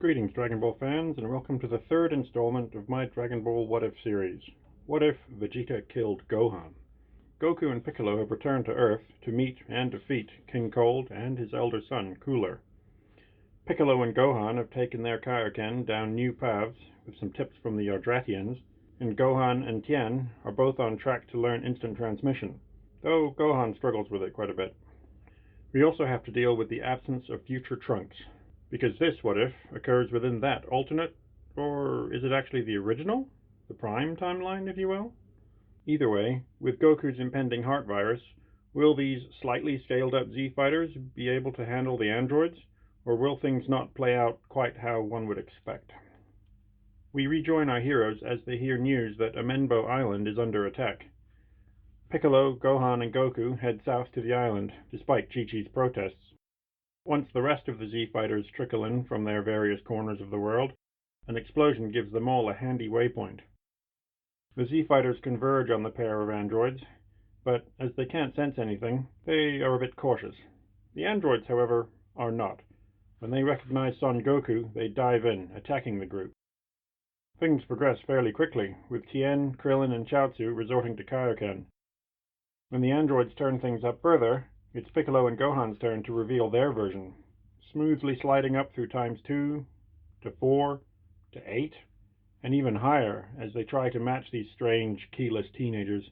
Greetings, Dragon Ball fans, and welcome to the third installment of my Dragon Ball What If series. What if Vegeta killed Gohan? Goku and Piccolo have returned to Earth to meet and defeat King Cold and his elder son, Cooler. Piccolo and Gohan have taken their Kaioken down new paths with some tips from the Yardratians, and Gohan and Tien are both on track to learn instant transmission, though Gohan struggles with it quite a bit. We also have to deal with the absence of future Trunks, because this What If occurs within that alternate, or is it actually the original? The Prime timeline, if you will? Either way, with Goku's impending heart virus, will these slightly scaled up Z fighters be able to handle the androids, or will things not play out quite how one would expect? We rejoin our heroes as they hear news that Amenbo Island is under attack. Piccolo, Gohan, and Goku head south to the island, despite Chi-Chi's protests. Once the rest of the Z-Fighters trickle in from their various corners of the world, an explosion gives them all a handy waypoint. The Z-Fighters converge on the pair of androids, but as they can't sense anything, they are a bit cautious. The androids, however, are not. When they recognize Son Goku, they dive in, attacking the group. Things progress fairly quickly, with Tien, Krillin, and Chaozu resorting to Kaioken. When the androids turn things up further, it's Piccolo and Gohan's turn to reveal their version, smoothly sliding up through times 2 to 4 to 8, and even higher as they try to match these strange, keyless teenagers.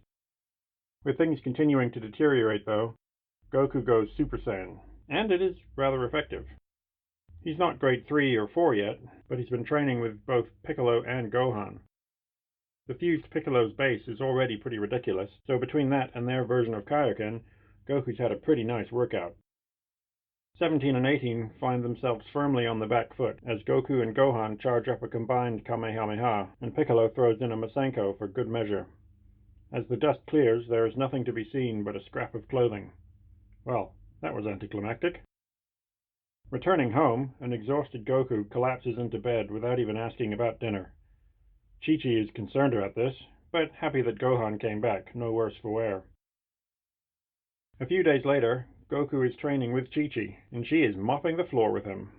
With things continuing to deteriorate, though, Goku goes Super Saiyan, and it is rather effective. He's not grade 3 or 4 yet, but he's been training with both Piccolo and Gohan. The fused Piccolo's base is already pretty ridiculous, so between that and their version of Kaioken, Goku's had a pretty nice workout. 17 and 18 find themselves firmly on the back foot as Goku and Gohan charge up a combined Kamehameha, and Piccolo throws in a Masenko for good measure. As the dust clears, there is nothing to be seen but a scrap of clothing. Well, that was anticlimactic. Returning home, an exhausted Goku collapses into bed without even asking about dinner. Chi-Chi is concerned about this, but happy that Gohan came back, no worse for wear. A few days later, Goku is training with Chi-Chi, and she is mopping the floor with him.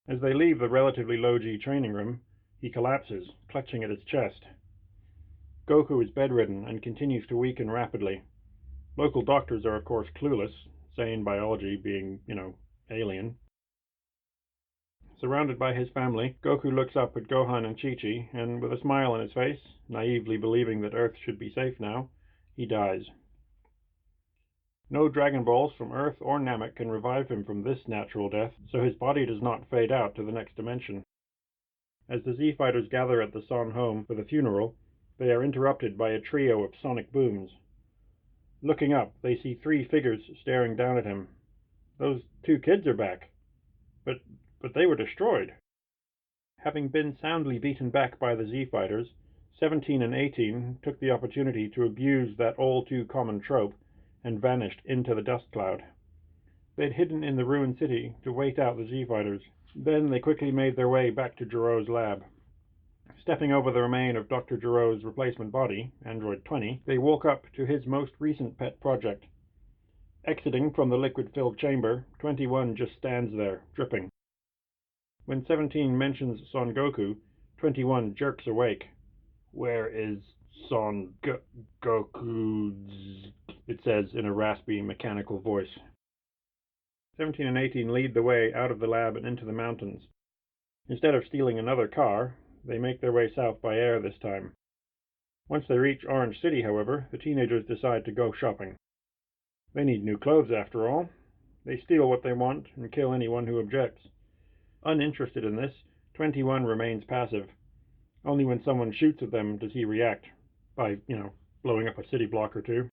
As they leave the relatively low-G training room, he collapses, clutching at his chest. Goku is bedridden and continues to weaken rapidly. Local doctors are of course clueless, sane biology being, alien. Surrounded by his family, Goku looks up at Gohan and Chi-Chi, and with a smile on his face, naively believing that Earth should be safe now, he dies. No Dragon Balls from Earth or Namek can revive him from this natural death, so his body does not fade out to the next dimension. As the Z-Fighters gather at the Son home for the funeral, they are interrupted by a trio of sonic booms. Looking up, they see 3 figures staring down at him. Those 2 kids are back. But they were destroyed. Having been soundly beaten back by the Z-Fighters, 17 and 18 took the opportunity to abuse that all-too-common trope and vanished into the dust cloud. They'd hidden in the ruined city to wait out the Z-Fighters. Then they quickly made their way back to Jiro's lab. Stepping over the remain of Dr. Jiro's replacement body, Android 20, they walk up to his most recent pet project. Exiting from the liquid-filled chamber, 21 just stands there, dripping. When 17 mentions Son Goku, 21 jerks awake. "Where is Son Goku?" it says in a raspy, mechanical voice. 17 and 18 lead the way out of the lab and into the mountains. Instead of stealing another car, they make their way south by air this time. Once they reach Orange City, however, the teenagers decide to go shopping. They need new clothes after all. They steal what they want and kill anyone who objects. Uninterested in this, 21 remains passive. Only when someone shoots at them does he react, by, blowing up a city block or 2.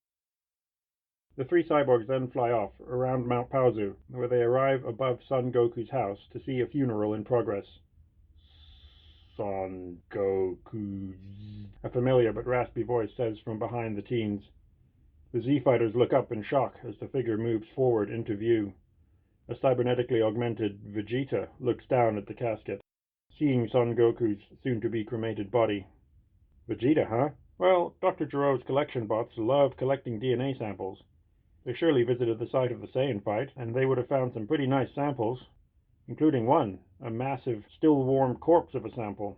The 3 cyborgs then fly off, around Mount Paozu, where they arrive above Son Goku's house to see a funeral in progress. "Son Goku," a familiar but raspy voice says from behind the teens. The Z-Fighters look up in shock as the figure moves forward into view. A cybernetically augmented Vegeta looks down at the casket, seeing Son Goku's soon-to-be cremated body. "Vegeta, huh? Well, Dr. Jiro's collection bots love collecting DNA samples. They surely visited the site of the Saiyan fight, and they would have found some pretty nice samples. including one, a massive, still-warm corpse of a sample.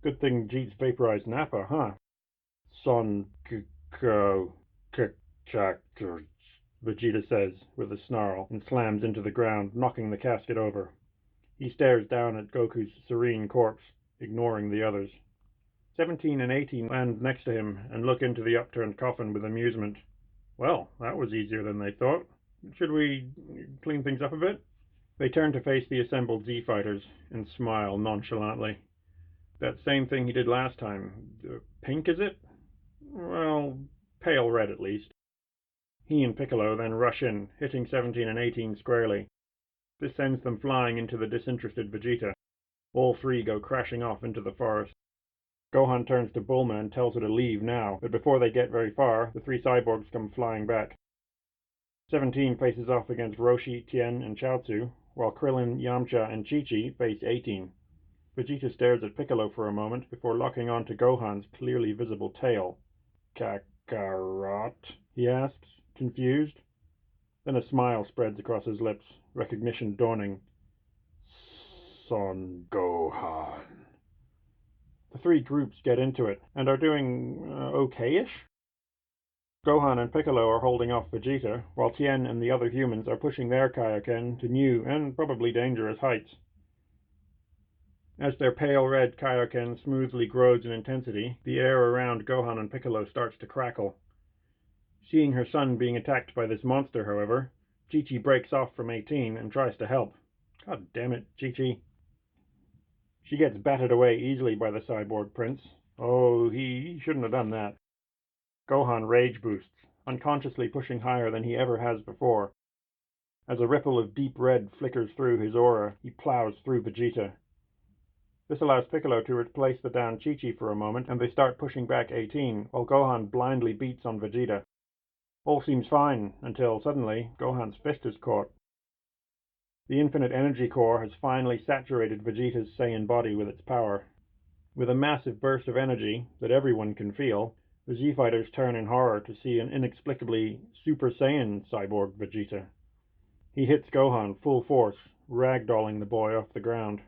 Good thing Jeet's vaporized Nappa, huh? Son Vegeta says, with a snarl, and slams into the ground, knocking the casket over. He stares down at Goku's serene corpse, ignoring the others. 17 and 18 land next to him and look into the upturned coffin with amusement. Well, that was easier than they thought. Should we clean things up a bit? They turn to face the assembled Z-fighters and smile nonchalantly. That same thing he did last time. Pink, is it? Well, pale red at least. He and Piccolo then rush in, hitting 17 and 18 squarely. This sends them flying into the disinterested Vegeta. All three go crashing off into the forest. Gohan turns to Bulma and tells her to leave now, but before they get very far, the three cyborgs come flying back. 17 faces off against Roshi, Tien, and Chaozu, while Krillin, Yamcha, and Chi-Chi face 18. Vegeta stares at Piccolo for a moment before locking on to Gohan's clearly visible tail. Kakarot? He asks, confused. Then a smile spreads across his lips, recognition dawning. Son Gohan. The three groups get into it, and are doing okay-ish. Gohan and Piccolo are holding off Vegeta, while Tien and the other humans are pushing their Kaioken to new and probably dangerous heights. As their pale red Kaioken smoothly grows in intensity, the air around Gohan and Piccolo starts to crackle. Seeing her son being attacked by this monster, however, Chi-Chi breaks off from 18 and tries to help. God damn it, Chi-Chi. She gets batted away easily by the cyborg prince. Oh, he shouldn't have done that. Gohan rage boosts, unconsciously pushing higher than he ever has before. As a ripple of deep red flickers through his aura, he plows through Vegeta. This allows Piccolo to replace the downed Chi-Chi for a moment, and they start pushing back 18, while Gohan blindly beats on Vegeta. All seems fine, until suddenly, Gohan's fist is caught. The infinite energy core has finally saturated Vegeta's Saiyan body with its power. With a massive burst of energy that everyone can feel, the Z-Fighters turn in horror to see an inexplicably Super Saiyan cyborg Vegeta. He hits Gohan full force, ragdolling the boy off the ground.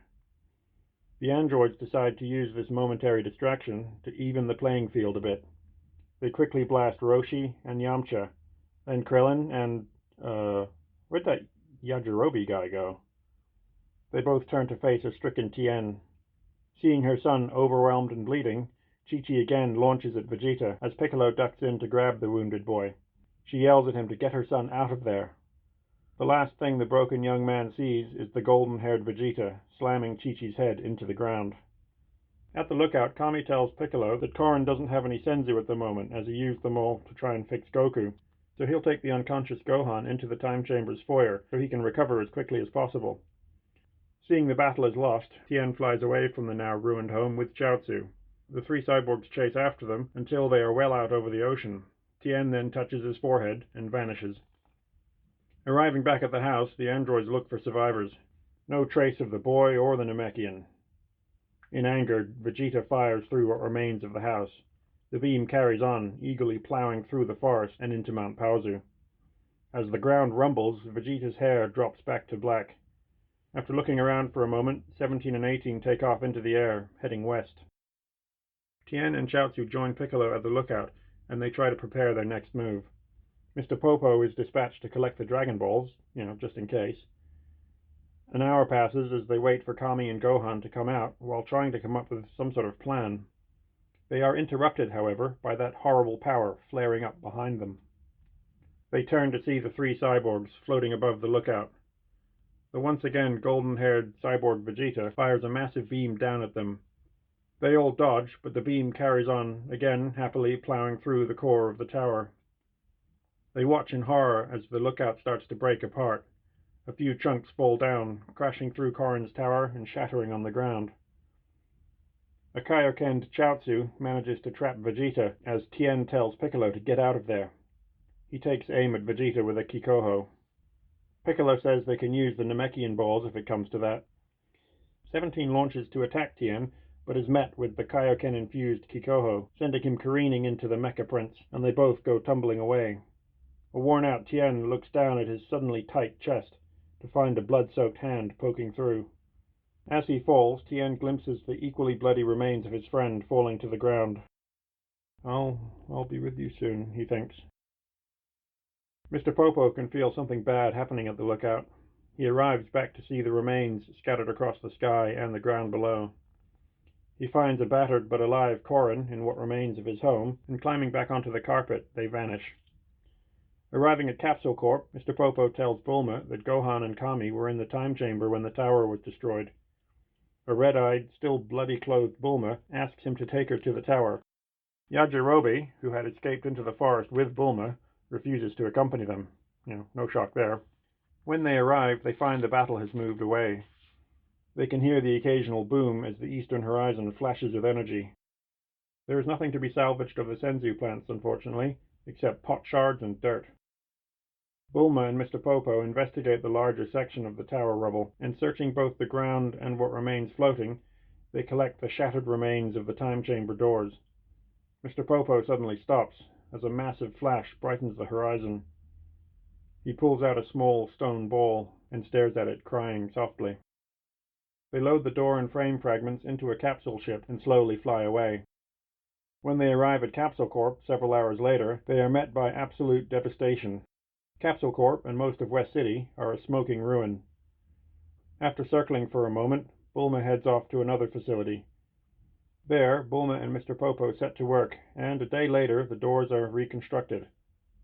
The androids decide to use this momentary distraction to even the playing field a bit. They quickly blast Roshi and Yamcha, then Krillin and, where'd that Yajirobe guy go? They both turn to face a stricken Tien. Seeing her son overwhelmed and bleeding, Chi-Chi again launches at Vegeta as Piccolo ducks in to grab the wounded boy. She yells at him to get her son out of there. The last thing the broken young man sees is the golden-haired Vegeta slamming Chi-Chi's head into the ground. At the lookout, Kami tells Piccolo that Korin doesn't have any senzu at the moment, as he used them all to try and fix Goku, so he'll take the unconscious Gohan into the Time Chamber's foyer so he can recover as quickly as possible. Seeing the battle is lost, Tien flies away from the now ruined home with Chaozu. The three cyborgs chase after them until they are well out over the ocean. Tien then touches his forehead and vanishes. Arriving back at the house, the androids look for survivors. No trace of the boy or the Namekian. In anger, Vegeta fires through what remains of the house. The beam carries on, eagerly plowing through the forest and into Mount Paozu. As the ground rumbles, Vegeta's hair drops back to black. After looking around for a moment, 17 and 18 take off into the air, heading west. Tien and Chaozu join Piccolo at the lookout, and they try to prepare their next move. Mr. Popo is dispatched to collect the Dragon Balls, just in case. An hour passes as they wait for Kami and Gohan to come out, while trying to come up with some sort of plan. They are interrupted, however, by that horrible power flaring up behind them. They turn to see the three cyborgs floating above the lookout. The once again golden-haired cyborg Vegeta fires a massive beam down at them. They all dodge, but the beam carries on, again happily plowing through the core of the tower. They watch in horror as the lookout starts to break apart. A few chunks fall down, crashing through Korin's tower and shattering on the ground. A Kaioken Chaozu manages to trap Vegeta as Tien tells Piccolo to get out of there. He takes aim at Vegeta with a Kikoho. Piccolo says they can use the Namekian balls if it comes to that. 17 launches to attack Tien, but is met with the Kaioken-infused Kikoho, sending him careening into the Mecha Prince, and they both go tumbling away. A worn-out Tien looks down at his suddenly tight chest, to find a blood-soaked hand poking through. As he falls, Tien glimpses the equally bloody remains of his friend falling to the ground. I'll be with you soon, he thinks. Mr. Popo can feel something bad happening at the lookout. He arrives back to see the remains scattered across the sky and the ground below. He finds a battered but alive Korin in what remains of his home, and climbing back onto the carpet, they vanish. Arriving at Capsule Corp, Mr. Popo tells Bulma that Gohan and Kami were in the time chamber when the tower was destroyed. A red-eyed, still bloody-clothed Bulma asks him to take her to the tower. Yajirobe, who had escaped into the forest with Bulma, refuses to accompany them. No shock there. When they arrive, they find the battle has moved away. They can hear the occasional boom as the eastern horizon flashes with energy. There is nothing to be salvaged of the Senzu plants, unfortunately, except pot shards and dirt. Bulma and Mr. Popo investigate the larger section of the tower rubble, and searching both the ground and what remains floating, they collect the shattered remains of the time chamber doors. Mr. Popo suddenly stops as a massive flash brightens the horizon. He pulls out a small stone ball and stares at it, crying softly. They load the door and frame fragments into a capsule ship and slowly fly away. When they arrive at Capsule Corp several hours later, they are met by absolute devastation. Capsule Corp and most of West City are a smoking ruin. After circling for a moment, Bulma heads off to another facility. There, Bulma and Mr. Popo set to work, and a day later the doors are reconstructed.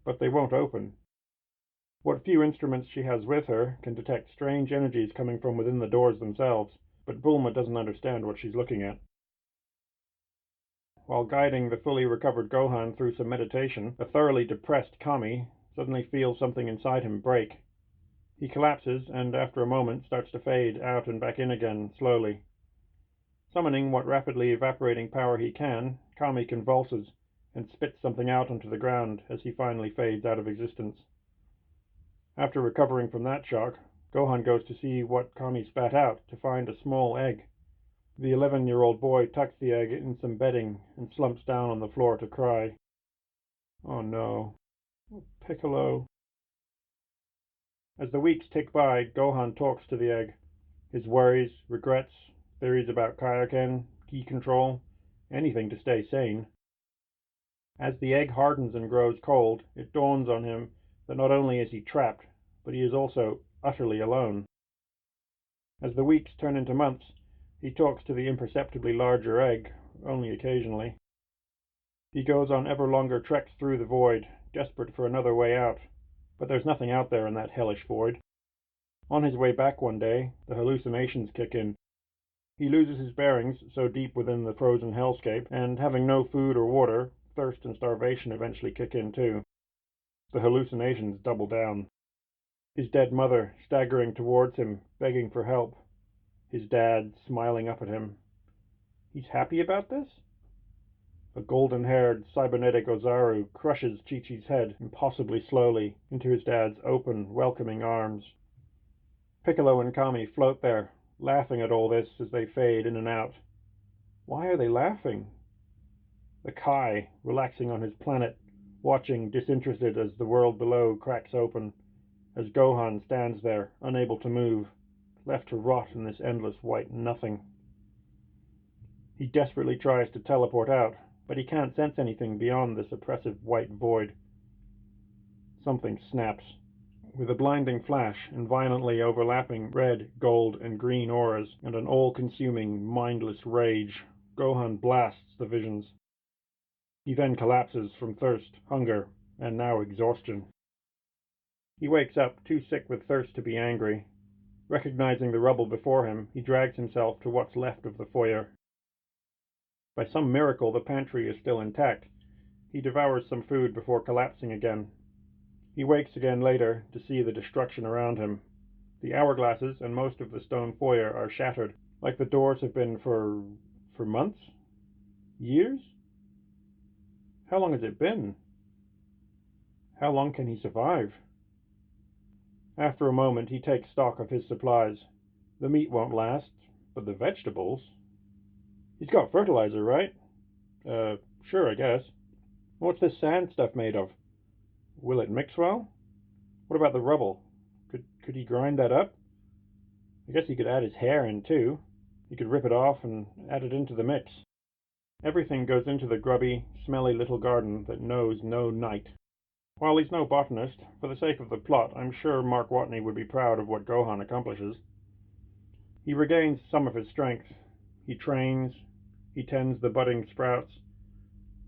But they won't open. What few instruments she has with her can detect strange energies coming from within the doors themselves, but Bulma doesn't understand what she's looking at. While guiding the fully recovered Gohan through some meditation, a thoroughly depressed Kami suddenly feels something inside him break. He collapses and after a moment starts to fade out and back in again, slowly. Summoning what rapidly evaporating power he can, Kami convulses and spits something out onto the ground as he finally fades out of existence. After recovering from that shock, Gohan goes to see what Kami spat out to find a small egg. The 11-year-old boy tucks the egg in some bedding and slumps down on the floor to cry. Oh no. Oh, Piccolo. As the weeks tick by, Gohan talks to the egg. His worries, regrets, theories about Kaioken, ki control, anything to stay sane. As the egg hardens and grows cold, it dawns on him that not only is he trapped, but he is also utterly alone. As the weeks turn into months, he talks to the imperceptibly larger egg, only occasionally. He goes on ever longer treks through the void, desperate for another way out, but there's nothing out there in that hellish void. On his way back one day, the hallucinations kick in. He loses his bearings so deep within the frozen hellscape, and having no food or water, thirst and starvation eventually kick in too. The hallucinations double down. His dead mother staggering towards him, begging for help. His dad smiling up at him. He's happy about this? A golden-haired cybernetic Ozaru crushes Chi-Chi's head impossibly slowly into his dad's open, welcoming arms. Piccolo and Kami float there, laughing at all this as they fade in and out. Why are they laughing? The Kai, relaxing on his planet, watching disinterested as the world below cracks open, as Gohan stands there, unable to move, left to rot in this endless white nothing. He desperately tries to teleport out, but he can't sense anything beyond this oppressive white void. Something snaps. With a blinding flash and violently overlapping red, gold, and green auras, and an all-consuming, mindless rage, Gohan blasts the visions. He then collapses from thirst, hunger, and now exhaustion. He wakes up, too sick with thirst to be angry. Recognizing the rubble before him, he drags himself to what's left of the foyer. By some miracle, the pantry is still intact. He devours some food before collapsing again. He wakes again later to see the destruction around him. The hourglasses and most of the stone foyer are shattered, like the doors have been for months? Years? How long has it been? How long can he survive? After a moment, he takes stock of his supplies. The meat won't last, but the vegetables? He's got fertilizer, right? Sure, I guess. What's this sand stuff made of? Will it mix well? What about the rubble? Could he grind that up? I guess he could add his hair in too. He could rip it off and add it into the mix. Everything goes into the grubby, smelly little garden that knows no night. While he's no botanist, for the sake of the plot, I'm sure Mark Watney would be proud of what Gohan accomplishes. He regains some of his strength. He trains. He tends the budding sprouts.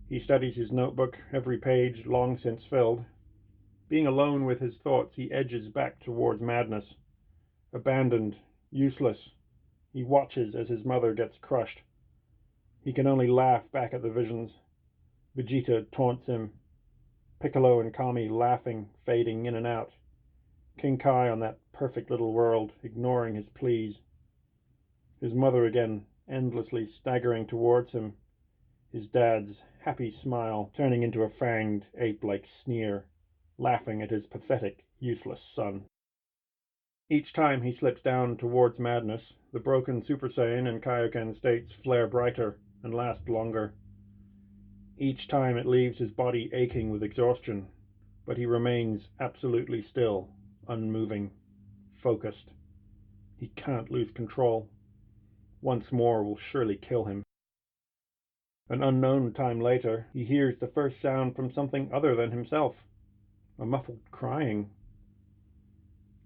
He studies his notebook, every page long since filled. Being alone with his thoughts, he edges back towards madness. Abandoned, useless, he watches as his mother gets crushed. He can only laugh back at the visions. Vegeta taunts him. Piccolo and Kami laughing, fading in and out. King Kai on that perfect little world, ignoring his pleas. His mother again, endlessly staggering towards him. His dad's happy smile turning into a fanged, ape-like sneer, laughing at his pathetic, useless son. Each time he slips down towards madness, the broken Super Saiyan and Kaioken states flare brighter and last longer. Each time it leaves his body aching with exhaustion, but he remains absolutely still, unmoving, focused. He can't lose control. Once more will surely kill him. An unknown time later, he hears the first sound from something other than himself. A muffled crying.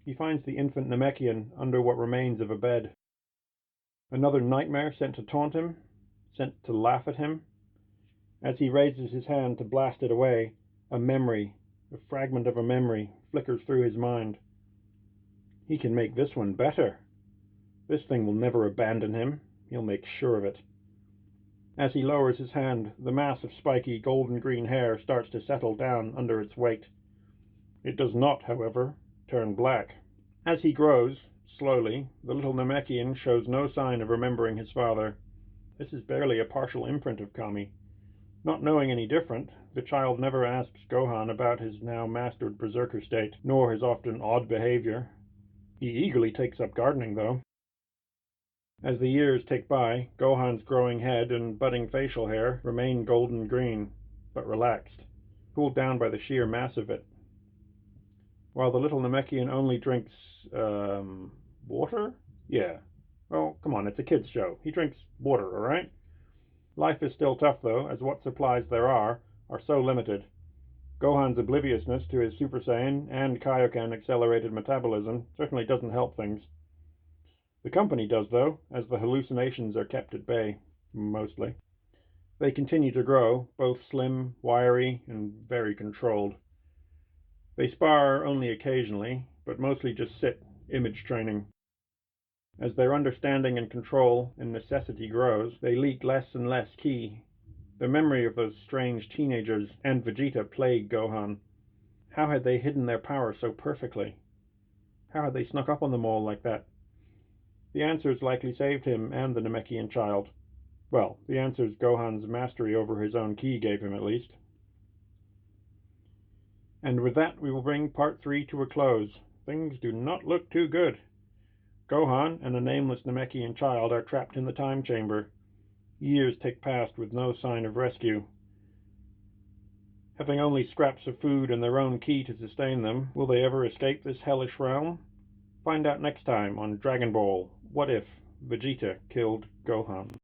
He finds the infant Namekian under what remains of a bed. Another nightmare sent to taunt him, sent to laugh at him. As he raises his hand to blast it away, a memory, a fragment of a memory, flickers through his mind. He can make this one better. This thing will never abandon him. He'll make sure of it. As he lowers his hand, the mass of spiky golden-green hair starts to settle down under its weight. It does not, however, turn black. As he grows, slowly, the little Namekian shows no sign of remembering his father. This is barely a partial imprint of Kami. Not knowing any different, the child never asks Gohan about his now mastered berserker state, nor his often odd behavior. He eagerly takes up gardening, though. As the years tick by, Gohan's growing head and budding facial hair remain golden green, but relaxed, cooled down by the sheer mass of it. While the little Namekian only drinks, water? Yeah. Well, come on, it's a kid's show. He drinks water, alright? Life is still tough, though, as what supplies there are so limited. Gohan's obliviousness to his Super Saiyan and Kaioken accelerated metabolism certainly doesn't help things. The company does, though, as the hallucinations are kept at bay, mostly. They continue to grow, both slim, wiry, and very controlled. They spar only occasionally, but mostly just sit, image training. As their understanding and control and necessity grows, they leak less and less ki. The memory of those strange teenagers and Vegeta plague Gohan. How had they hidden their power so perfectly? How had they snuck up on them all like that? The answers likely saved him and the Namekian child. Well, the answers Gohan's mastery over his own ki gave him, at least. And with that, we will bring Part 3 to a close. Things do not look too good. Gohan and a nameless Namekian child are trapped in the time chamber. Years tick past with no sign of rescue. Having only scraps of food and their own ki to sustain them, will they ever escape this hellish realm? Find out next time on Dragon Ball What If Vegeta Killed Gohan.